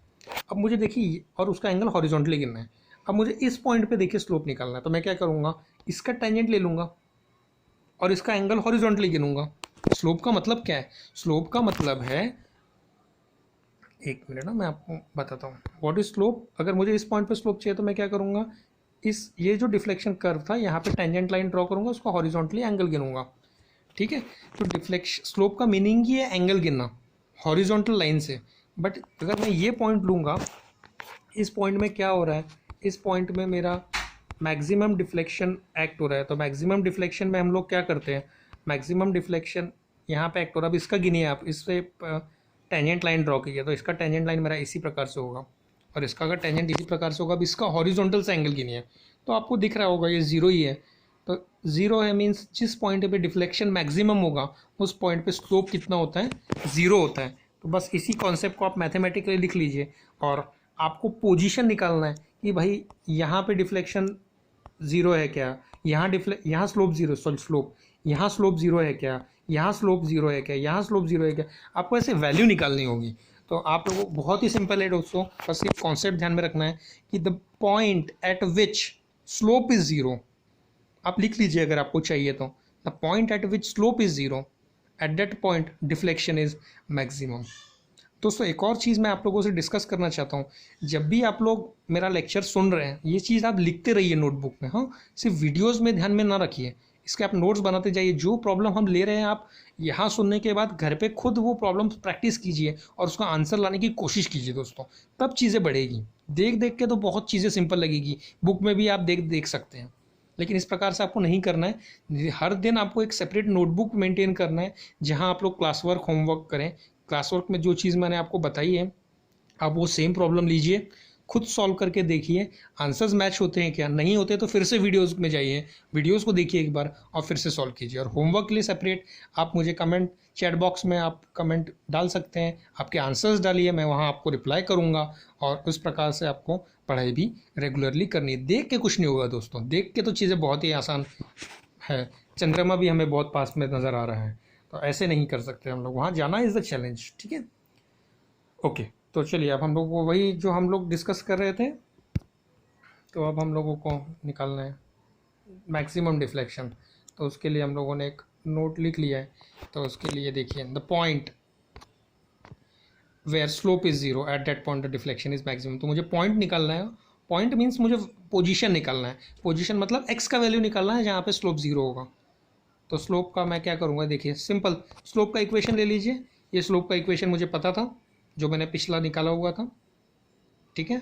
अब मुझे देखिए, और उसका एंगल हॉरिजॉन्टली गिनना है। अब मुझे इस पॉइंट पे देखिए स्लोप निकालना है, तो मैं क्या करूँगा, इसका टेंजेंट ले लूँगा और इसका एंगल हॉरिजॉन्टली गिनूंगा। स्लोप का मतलब क्या है, स्लोप का मतलब है, एक मिनट ना मैं आपको बताता हूँ व्हाट इज स्लोप। अगर मुझे इस पॉइंट पे स्लोप चाहिए तो मैं क्या करूँगा, इस ये जो डिफ्लेक्शन कर्व था यहाँ पे टेंजेंट लाइन ड्रॉ करूँगा, उसको हॉरिजॉन्टली एंगल गिनूंगा। ठीक है, तो डिफ्लेक्शन स्लोप का मीनिंग ही है एंगल गिनना हॉरिजॉन्टल लाइन से। बट अगर मैं ये पॉइंट लूँगा, इस पॉइंट में क्या हो रहा है, इस पॉइंट में मेरा मैक्सिमम डिफ्लेक्शन एक्ट हो रहा है। तो मैक्सिमम डिफ्लेक्शन में हम लोग क्या करते हैं, मैक्सिमम डिफ्लेक्शन यहाँ पे एक्ट हो रहा है। अब इसका गिनिए आप, इससे टेंजेंट लाइन ड्रॉ कीजिए, तो इसका टेंजेंट लाइन मेरा इसी प्रकार से होगा और इसका अगर टेंजेंट इसी प्रकार से होगा। अब इसका हॉरिजॉन्टल से एंगल गिनिए, तो आपको दिख रहा होगा ये जीरो ही है। तो जीरो है मीन्स जिस पॉइंट पे डिफ्लेक्शन मैक्सिमम होगा उस पॉइंट पे स्लोप कितना होता है, जीरो होता है। तो बस इसी कॉन्सेप्ट को आप मैथमेटिकली लिख लीजिए और आपको पोजीशन निकालना है कि भाई यहाँ पे डिफ्लेक्शन जीरो है क्या, यहाँ स्लोप जीरो, सॉरी स्लोप, यहाँ स्लोप जीरो है क्या, यहाँ स्लोप जीरो है क्या, यहाँ स्लोप जीरो है क्या, आपको ऐसे वैल्यू निकालनी होगी। तो आप लोगों को बहुत ही सिंपल है दोस्तों, बस एक कॉन्सेप्ट ध्यान में रखना है कि the point eight which slope is zero, आप लिख लीजिए अगर आपको चाहिए तो, the point eight which slope is zero, at that point deflection is maximum. दोस्तों एक और चीज़ मैं आप लोगों से डिस्कस करना चाहता हूँ, जब भी आप लोग मेरा लेक्चर सुन रहे हैं ये चीज़ आप लिखते रहिए नोटबुक में, हाँ, सिर्फ वीडियोस में ध्यान में ना रखिए, इसके आप नोट्स बनाते जाइए। जो प्रॉब्लम हम ले रहे हैं आप यहाँ सुनने के बाद घर पे खुद वो प्रॉब्लम प्रैक्टिस कीजिए और उसका आंसर लाने की कोशिश कीजिए दोस्तों, तब चीज़ें बढ़ेगी। देख देख के तो बहुत चीज़ें सिंपल लगेगी, बुक में भी आप देख सकते हैं, लेकिन इस प्रकार से आपको नहीं करना है। हर दिन आपको एक सेपरेट नोटबुक मेंटेन करना है जहाँ आप लोग क्लास वर्क होमवर्क करें। क्लास वर्क में जो चीज़ मैंने आपको बताई है आप वो सेम प्रॉब्लम लीजिए, खुद सॉल्व करके देखिए, आंसर्स मैच होते हैं क्या, नहीं होते तो फिर से वीडियोस में जाइए, वीडियोस को देखिए एक बार और फिर से सॉल्व कीजिए। और होमवर्क के लिए सेपरेट आप मुझे कमेंट चैट बॉक्स में आप कमेंट डाल सकते हैं, आपके आंसर्स डालिए, मैं वहाँ आपको रिप्लाई करूँगा और उस प्रकार से आपको पढ़ाई भी रेगुलरली करनी है। देख के कुछ नहीं होगा दोस्तों, देख के तो चीज़ें बहुत ही आसान है, चंद्रमा भी हमें बहुत पास में नज़र आ रहा है, तो ऐसे नहीं कर सकते हम लोग, वहाँ जाना इज़ द चैलेंज। ठीक है, ओके, तो चलिए अब हम लोग को वही जो हम लोग डिस्कस कर रहे थे, तो अब हम लोगों को निकालना है मैक्सिमम डिफ्लेक्शन। तो उसके लिए हम लोगों ने एक नोट लिख लिया है, तो उसके लिए देखिए the point where slope is zero at that point the deflection is maximum. तो मुझे पॉइंट निकालना है, पॉइंट मीन्स मुझे पोजीशन निकालना है, पोजीशन मतलब एक्स का वैल्यू निकालना है जहाँ पे स्लोप जीरो होगा। तो स्लोप का मैं क्या करूँगा, देखिए सिंपल, स्लोप का इक्वेशन ले लीजिए, ये स्लोप का इक्वेशन मुझे पता था जो मैंने पिछला निकाला हुआ था। ठीक है,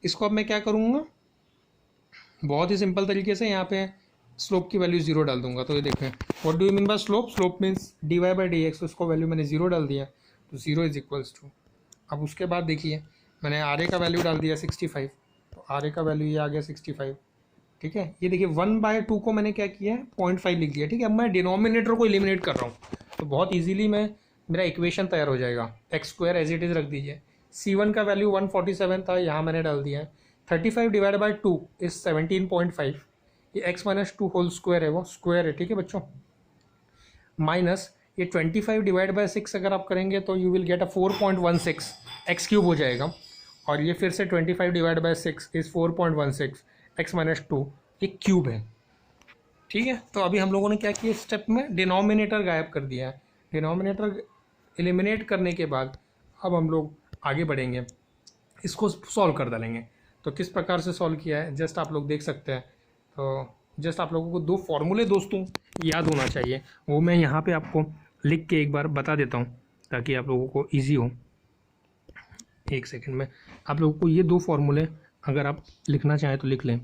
इसको अब मैं क्या करूँगा, बहुत ही सिंपल तरीके से यहाँ पे स्लोप की वैल्यू जीरो डाल दूंगा। तो ये देखें, what do you mean by slope, slope means D Y by D X, उसको वैल्यू मैंने जीरो डाल दिया, तो जीरो इज इक्वल्स टू, अब उसके बाद देखिए मैंने आर ए का वैल्यू डाल दिया 65, तो आर ए का वैल्यू ये आ गया 65। ठीक है, ये देखिए 1/2 को मैंने क्या किया है 0.5 लिख दिया। ठीक है, अब मैं डिनोमिनेटर को एलिमिनेट कर रहा हूँ, तो बहुत ईजिली मैं मेरा इक्वेशन तैयार हो जाएगा। X square as it is रख दीजिए, C1 का वैल्यू 147 था, यहाँ मैंने डाल दिया है 35 डिवाइड बाई 2 इज 17.5, ये x माइनस 2 होल स्क्वायर है, वो स्क्वायर है। ठीक है बच्चों, माइनस ये 25 डिवाइड बाई 6 अगर आप करेंगे तो you will get a 4.16 X cube हो जाएगा, और ये फिर से 25 divide by 6 is 4.16 x minus 2, ये क्यूब है। ठीक है, तो अभी हम लोगों ने क्या किया, स्टेप में डिनोमिनेटर गायब कर दिया है। डिनोमिनेटर एलिमिनेट करने के बाद अब हम लोग आगे बढ़ेंगे, इसको सॉल्व कर डालेंगे। तो किस प्रकार से सॉल्व किया है जस्ट आप लोग देख सकते हैं। तो जस्ट आप लोगों को दो फॉर्मूले दोस्तों याद होना चाहिए, वो मैं यहाँ पे आपको लिख के एक बार बता देता हूँ ताकि आप लोगों को ईजी हो। एक सेकंड में आप लोगों को ये दो फॉर्मूले अगर आप लिखना चाहें तो लिख लें।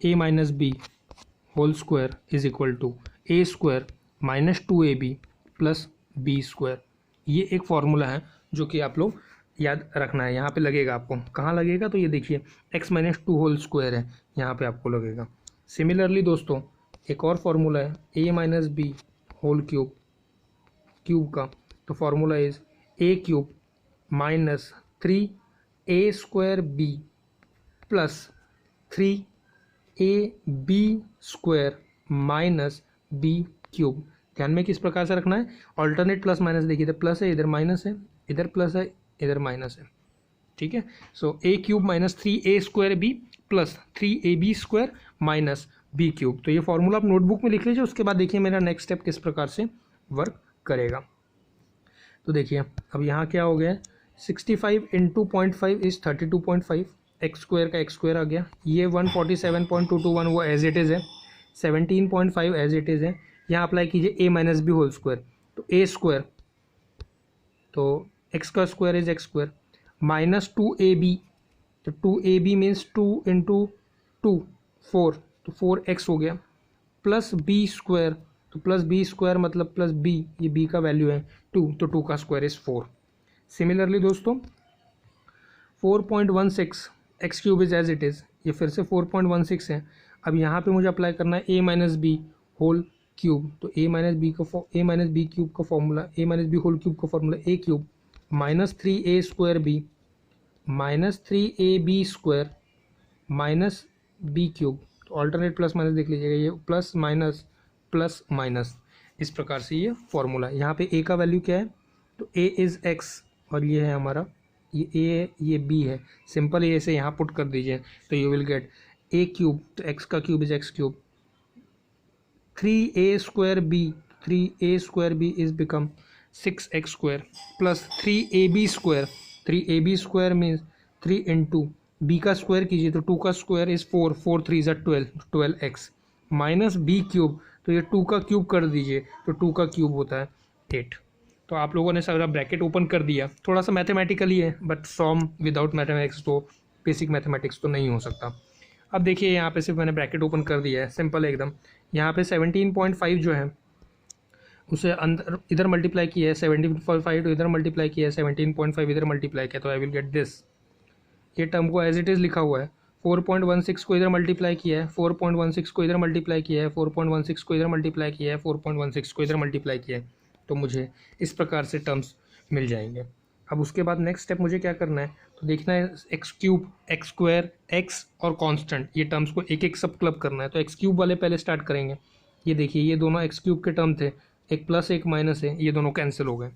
a minus B whole square is equal to A square minus 2ab plus B square. ये एक फॉर्मूला है जो कि आप लोग याद रखना है। यहाँ पे लगेगा आपको, कहाँ लगेगा तो ये देखिए x माइनस 2 होल स्क्वायर है, यहाँ पे आपको लगेगा। सिमिलरली दोस्तों एक और फार्मूला है a minus B whole cube का, तो formula is a cube minus 3a square B plus 3ab square minus B cube. ध्यान में किस प्रकार से रखना है, ऑल्टरनेट प्लस माइनस। देखिए इधर प्लस है, इधर माइनस है, इधर प्लस है, इधर माइनस है, ठीक है। So a cube minus 3a square B plus 3ab square minus B cube. तो ये फॉर्मूला आप नोटबुक में लिख लीजिए। उसके बाद देखिए मेरा नेक्स्ट स्टेप किस प्रकार से वर्क करेगा। तो देखिए अब यहाँ क्या हो गया, 65 इंटू 0.5 इज 32.5, एक्स स्क्वायर का एक्स स्क्वायर आ गया। ये 147.221 वो एज इट इज़ है, 17.5 एज इट इज़ है। यहाँ अप्लाई कीजिए a minus B whole square, तो a स्क्वायर, तो x का square is X square minus 2ab, तो 2ab मीन्स 2 इंटू 2 4, तो 4x हो गया, प्लस b स्क्वायर, तो प्लस b स्क्वायर मतलब प्लस b, ये b का वैल्यू है 2, तो 2 का स्क्वायर इज 4। सिमिलरली दोस्तों 4.16 X cube is as it is, ये फिर से 4.16 है। अब यहाँ पे मुझे अप्लाई करना है a minus B whole cube, तो a माइनस बी क्यूब का formula, a minus B whole cube का formula a cube minus 3a square B minus 3ab square minus B cube. तो ऑल्टरनेट प्लस माइनस देख लीजिएगा, ये plus minus इस प्रकार से ये फॉर्मूला। यहाँ पे a का वैल्यू क्या है, तो a इज़ x और ये है हमारा, ये a है, ये b है। सिंपल a से यहाँ पुट कर दीजिए तो you will gate a cube, तो x का cube is x cube, 3a square b is become 6x square plus 3ab square means 3 into b का स्क्वायर कीजिए तो 2 का स्क्वायर इज 4, 4 3 ज़ा 12x माइनस b क्यूब, तो ये 2 का क्यूब कर दीजिए तो 2 का क्यूब होता है 8। तो आप लोगों ने सारा ब्रैकेट ओपन कर दिया, थोड़ा सा मैथमेटिकली है बट सॉम विदाउट मैथमेटिक्स तो बेसिक मैथमेटिक्स तो नहीं हो सकता। अब देखिए यहाँ पे सिर्फ मैंने ब्रैकेट ओपन कर दिया है, सिंपल है एकदम। यहाँ पे 17.5 जो है उसे अंदर इधर मल्टीप्लाई किया है, 17.5 तो इधर मल्टीप्लाई किया है, 17.5 इधर मल्टीप्लाई किया, तो आई विल गेट दिस। ये टर्म को एज इट इज़ लिखा हुआ है, 4.16 को इधर मल्टीप्लाई किया है, 4.16 को इधर मल्टीप्लाई किया है, 4.16 को इधर मल्टीप्लाई किया है, 4.16 को इधर मल्टीप्लाई किया है, तो मुझे इस प्रकार से टर्म्स मिल जाएंगे। अब उसके बाद नेक्स्ट स्टेप मुझे क्या करना है, तो देखना है x cube, x square, x और कांस्टेंट, ये टर्म्स को एक एक सब क्लब करना है। तो एक्स क्यूब वाले पहले स्टार्ट करेंगे। ये देखिए ये दोनों एक्स क्यूब के टर्म थे, एक प्लस एक माइनस है, ये दोनों कैंसिल हो गए।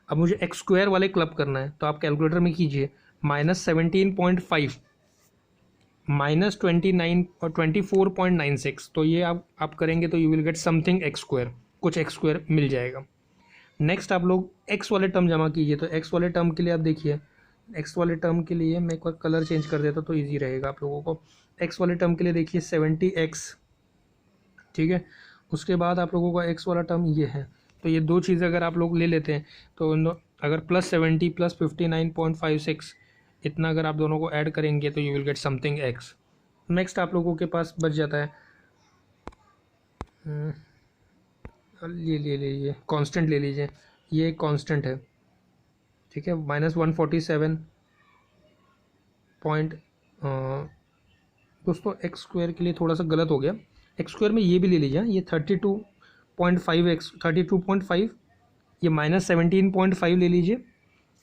अब मुझे एक्स स्क्वायर वाले क्लब करना है, तो आप कैलकुलेटर में कीजिए, माइनस 17.5 माइनस 29 और 24.96, तो ये आप करेंगे तो you will get something x square, कुछ एक्स स्क्वायर मिल जाएगा। नेक्स्ट आप लोग एक्स वाले टर्म जमा कीजिए, तो एक्स वाले टर्म के लिए आप देखिए, एक्स वाले टर्म के लिए मैं एक बार कलर चेंज कर देता तो ईजी रहेगा आप लोगों को। एक्स वाले टर्म के लिए देखिए 70x, ठीक है। उसके बाद आप लोगों का एक्स वाला टर्म ये है, तो ये दो चीज़ें अगर आप लोग ले लेते हैं तो अगर प्लस 70 प्लस 59.56 इतना अगर आप दोनों को ऐड करेंगे तो you will get something x. Next आप लोगों के पास बच जाता है, ये ले लीजिए कांस्टेंट ले लीजिए, ये एक कांस्टेंट है, ठीक है, माइनस 147 पॉइंट, दोस्तों एक्स स्क्वायर के लिए थोड़ा सा गलत हो गया, एक्स स्क्वायर में ये भी ले लीजिए, ये 32.5 ये माइनस 17.5 ले लीजिए।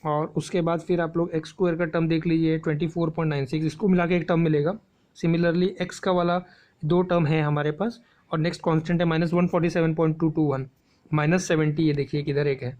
और उसके बाद फिर आप लोग एक्स स्क्वायर का टर्म देख लीजिए 24.96, इसको मिला के एक टर्म मिलेगा। सिमिलरली एक्स का वाला दो टर्म है हमारे पास, और नेक्स्ट कांस्टेंट है माइनस 147.221 माइनस 70, ये देखिए किधर एक है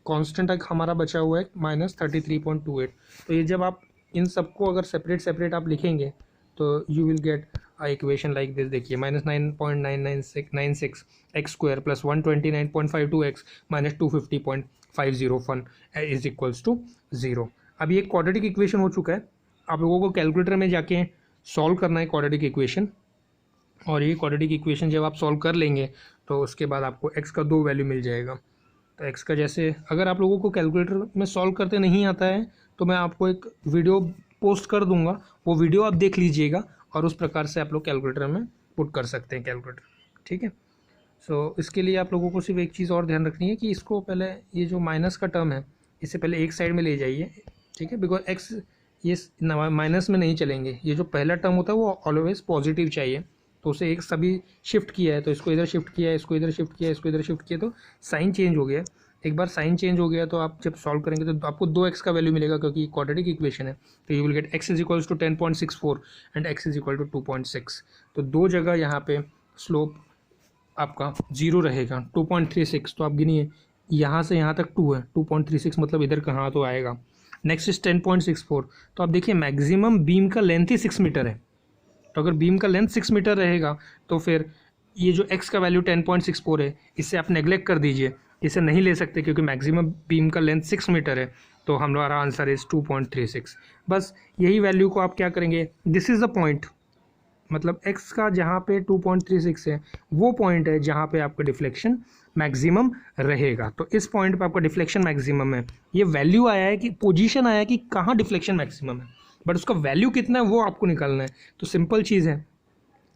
कांस्टेंट हमारा बचा हुआ है माइनस 33.28। तो ये जब आप इन सबको अगर सेपरेट आप लिखेंगे तो you will get a equation like this. देखिए minus 9.996 X square plus 129.52 X minus 250.501 is equals to 0। अब ये क्वाड्रेटिक इक्वेशन हो चुका है, आप लोगों को कैलकुलेटर में जाके सॉल्व करना है क्वाड्रेटिक इक्वेशन, और ये क्वाड्रेटिक इक्वेशन जब आप सॉल्व कर लेंगे तो उसके बाद आपको एक्स का दो वैल्यू मिल जाएगा। तो x का जैसे अगर आप लोगों को कैलकुलेटर में सॉल्व करते नहीं आता है तो मैं आपको एक वीडियो पोस्ट कर दूंगा, वो वीडियो आप देख लीजिएगा और उस प्रकार से आप लोग कैलकुलेटर में पुट कर सकते हैं कैलकुलेटर, ठीक है। सो इसके लिए आप लोगों को सिर्फ एक चीज़ और ध्यान रखनी है कि इसको पहले ये जो माइनस का टर्म है इससे पहले एक साइड में ले जाइए, ठीक है, बिकॉज एक्स ये माइनस में नहीं चलेंगे, ये जो पहला टर्म होता है वो ऑलवेज पॉजिटिव चाहिए, तो उसे एक सभी शिफ्ट किया है तो इसको इधर शिफ्ट किया है, इसको इधर शिफ्ट किया है, इसको इधर शिफ्ट किया तो साइन चेंज हो गया। एक बार साइन चेंज हो गया तो आप जब सॉल्व करेंगे तो आपको 2x का वैल्यू मिलेगा क्योंकि क्वाड्रेटिक इक्वेशन है, तो you will get x is equals to 10.64 and x is equal to 2.6। तो दो जगह यहाँ पे स्लोप आपका 0 रहेगा, 2.36, तो आप गिनिए यहाँ से यहाँ तक 2 है, 2.36 मतलब इधर कहाँ तो आएगा। नेक्स्ट इज 10.64, तो आप देखिए मैक्सिमम बीम का लेंथ ही 6 मीटर है, तो अगर बीम का लेंथ 6 मीटर रहेगा तो फिर ये जो x का वैल्यू 10.64 है इससे आप नेग्लेक्ट कर दीजिए, इसे नहीं ले सकते क्योंकि मैक्सिमम बीम का लेंथ 6 मीटर है, तो हमारा आंसर इज 2.36। बस यही वैल्यू को आप क्या करेंगे, दिस इज़ द पॉइंट, मतलब x का जहाँ पे 2.36 है वो पॉइंट है जहाँ पे आपका डिफ्लेक्शन मैक्सिमम रहेगा, तो इस पॉइंट पे आपका डिफ्लेक्शन मैक्सिमम है। ये वैल्यू आया है कि पोजीशन आया है कि कहाँ डिफ्लेक्शन मैक्सिमम है, बट उसका वैल्यू कितना है वो आपको निकालना है। तो सिंपल चीज़ है,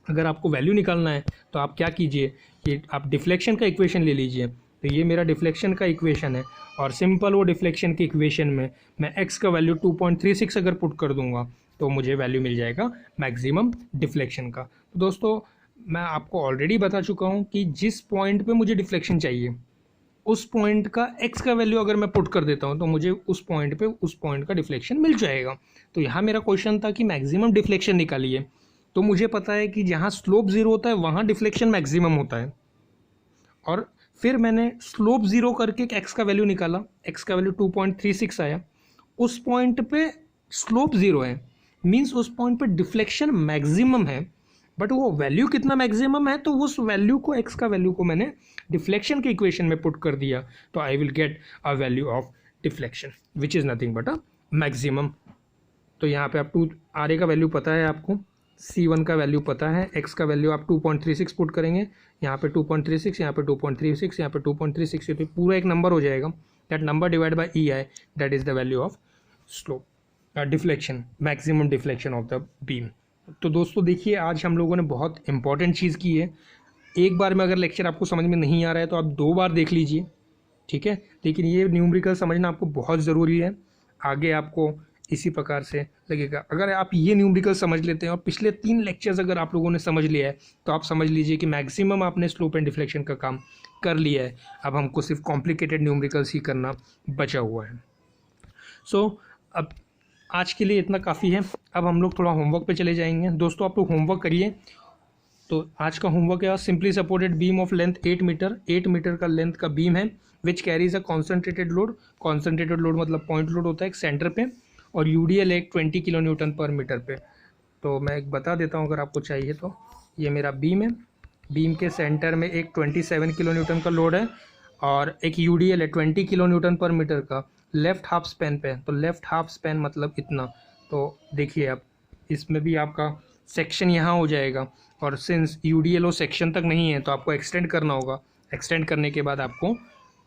अगर आपको वैल्यू निकालना है तो आप क्या कीजिए, ये आप डिफ्लेक्शन का इक्वेशन ले लीजिए, तो ये मेरा डिफ्लेक्शन का इक्वेशन है और सिंपल वो डिफ्लेक्शन के इक्वेशन में मैं x का वैल्यू 2.36 अगर पुट कर दूंगा तो मुझे वैल्यू मिल जाएगा मैक्सिमम डिफ्लेक्शन का। तो दोस्तों मैं आपको ऑलरेडी बता चुका हूँ कि जिस पॉइंट पे मुझे डिफ्लेक्शन चाहिए उस पॉइंट का x का वैल्यू अगर मैं पुट कर देता हूँ तो मुझे उस पॉइंट पे उस पॉइंट का डिफ्लेक्शन मिल जाएगा। तो यहाँ मेरा क्वेश्चन था कि मैक्सिमम डिफ्लेक्शन निकालिए, तो मुझे पता है कि जहाँ स्लोप 0 होता है वहाँ डिफ्लेक्शन मैक्सिमम होता है, और फिर मैंने स्लोप 0 करके x का वैल्यू निकाला, x का वैल्यू 2.36 आया, उस पॉइंट पे स्लोप 0 है, मीन्स उस पॉइंट पे डिफ्लेक्शन मैक्सिमम है, बट वो वैल्यू कितना मैक्सिमम है तो उस वैल्यू को x का वैल्यू को मैंने डिफ्लेक्शन के इक्वेशन में पुट कर दिया, तो I will get a value of deflection which is nothing but a maximum. तो यहाँ पे आप RA का वैल्यू पता है आपको, C1 का वैल्यू पता है, x का वैल्यू आप 2.36 पुट करेंगे, यहाँ पे 2.36, यहाँ पे 2.36, यहाँ पे 2.36, तो पूरा एक नंबर हो जाएगा, that number divide by EI, that is the value of slope deflection, maximum deflection of the beam. तो दोस्तों देखिए आज हम लोगों ने बहुत इंपॉर्टेंट चीज़ की है, एक बार में अगर लेक्चर आपको समझ में नहीं आ रहा है तो आप 2 बार देख लीजिए, ठीक है, लेकिन ये न्यूमेरिकल समझना आपको बहुत ज़रूरी है, आगे आपको इसी प्रकार से लगेगा। अगर आप ये न्यूमेरिकल समझ लेते हैं और पिछले 3 लेक्चर्स अगर आप लोगों ने समझ लिया है तो आप समझ लीजिए कि मैक्सिमम आपने स्लोप एंड डिफ्लेक्शन का काम कर लिया है, अब हमको सिर्फ कॉम्प्लिकेटेड न्यूमेरिकल्स ही करना बचा हुआ है। सो अब आज के लिए इतना काफ़ी है, अब हम लोग थोड़ा होमवर्क पे चले जाएंगे। दोस्तों आप लोग होमवर्क करिए, तो आज का होमवर्क है simply supported beam of length 8 metre, 8 metre का लेंथ का बीम है which carries a concentrated load, concentrated load मतलब पॉइंट लोड होता है एक सेंटर पे, और UDL एक 20 किलो न्यूटन पर मीटर पे। तो मैं एक बता देता हूँ अगर आपको चाहिए तो, ये मेरा बीम है, बीम के सेंटर में एक 27 किलो न्यूटन का लोड है और एक UDL है 20 किलो न्यूटन पर मीटर का लेफ़्ट हाफ स्पैन पे, तो लेफ़्ट हाफ स्पैन मतलब इतना। तो देखिए आप इसमें भी आपका सेक्शन यहाँ हो जाएगा, और सिंस UDL सेक्शन तक नहीं है तो आपको एक्सटेंड करना होगा, एक्सटेंड करने के बाद आपको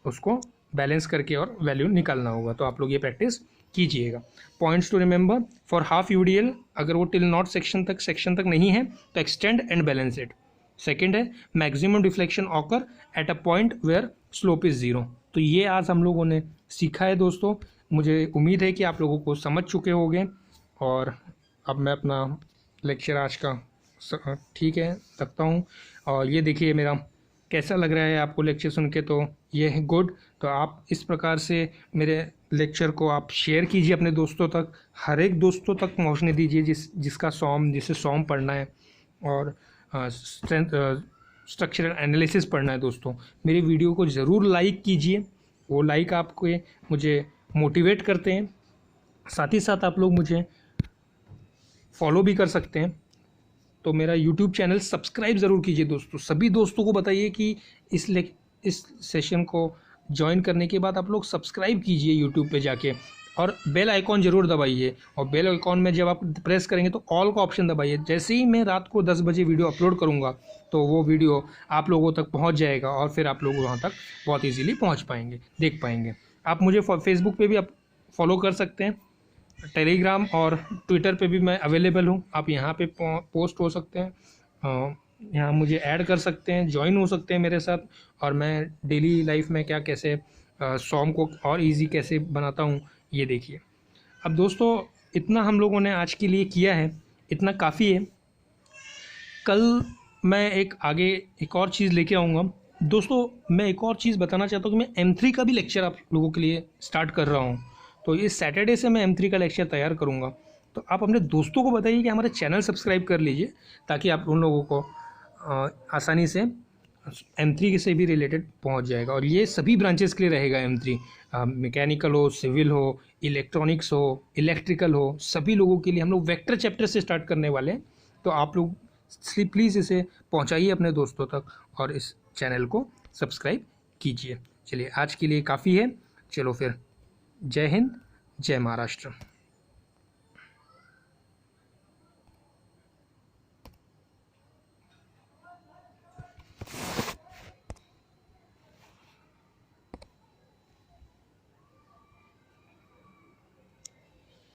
उसको बैलेंस करके और वैल्यू निकालना होगा, तो आप लोग ये प्रैक्टिस कीजिएगा। Points to remember, for half UDL अगर वो टिल नॉट सेक्शन तक नहीं है तो extend and balance it. Second है maximum deflection occur at a point where slope is 0। तो ये आज हम लोगों ने सीखा है दोस्तों, मुझे उम्मीद है कि आप लोगों को समझ चुके होंगे, और अब मैं अपना लेक्चर आज का ठीक है रखता हूँ। और ये देखिए मेरा कैसा लग रहा है आपको लेक्चर सुन के, तो ये है गुड। तो आप इस प्रकार से मेरे लेक्चर को आप शेयर कीजिए अपने दोस्तों तक, हर एक दोस्तों तक पहुँचने दीजिए जिसे सॉम पढ़ना है और स्ट्रक्चरल एनालिसिस पढ़ना है। दोस्तों मेरी वीडियो को ज़रूर लाइक कीजिए, वो लाइक आपको मुझे मोटिवेट करते हैं, साथ ही साथ आप लोग मुझे फॉलो भी कर सकते हैं। तो मेरा यूट्यूब चैनल सब्सक्राइब ज़रूर कीजिए दोस्तों, सभी दोस्तों को बताइए कि इस सेशन को ज्वाइन करने के बाद आप लोग सब्सक्राइब कीजिए यूट्यूब पे जाके, और बेल आइकॉन ज़रूर दबाइए, और बेल आइकॉन में जब आप प्रेस करेंगे तो ऑल का ऑप्शन दबाइए। जैसे ही मैं रात को 10 बजे वीडियो अपलोड करूँगा तो वो वीडियो आप लोगों तक पहुँच जाएगा, और फिर आप लोग वहाँ तक बहुत ईजीली पहुँच पाएंगे, देख पाएंगे। आप मुझे फेसबुक पे भी आप फॉलो कर सकते हैं, टेलीग्राम और ट्विटर पे भी मैं अवेलेबल हूँ। आप यहाँ पे पोस्ट हो सकते हैं, यहाँ मुझे ऐड कर सकते हैं, ज्वाइन हो सकते हैं मेरे साथ, और मैं डेली लाइफ में क्या कैसे सॉन्ग को और इजी कैसे बनाता हूँ ये देखिए। अब दोस्तों इतना हम लोगों ने आज के लिए किया है, इतना काफ़ी है। कल मैं एक और चीज़ लेके आऊँगा। दोस्तों मैं एक और चीज़ बताना चाहता हूँ कि मैं M3 का भी लेक्चर आप लोगों के लिए स्टार्ट कर रहा हूँ। तो इस सैटरडे से मैं M3 का लेक्चर तैयार करूँगा। तो आप अपने दोस्तों को बताइए कि हमारे चैनल सब्सक्राइब कर लीजिए, ताकि आप उन लोगों को आसानी से M3 से भी रिलेटेड पहुंच जाएगा। और ये सभी ब्रांचेस के लिए रहेगा M3, मैकेनिकल हो, सिविल हो, इलेक्ट्रॉनिक्स हो, इलेक्ट्रिकल हो, सभी लोगों के लिए हम लोग वेक्टर चैप्टर से स्टार्ट करने वाले हैं। तो आप लोग प्लीज़ इसे पहुंचाइए अपने दोस्तों तक, और इस चैनल को सब्सक्राइब कीजिए। चलिए आज के लिए काफ़ी है, चलो फिर जय हिंद, जय महाराष्ट्र।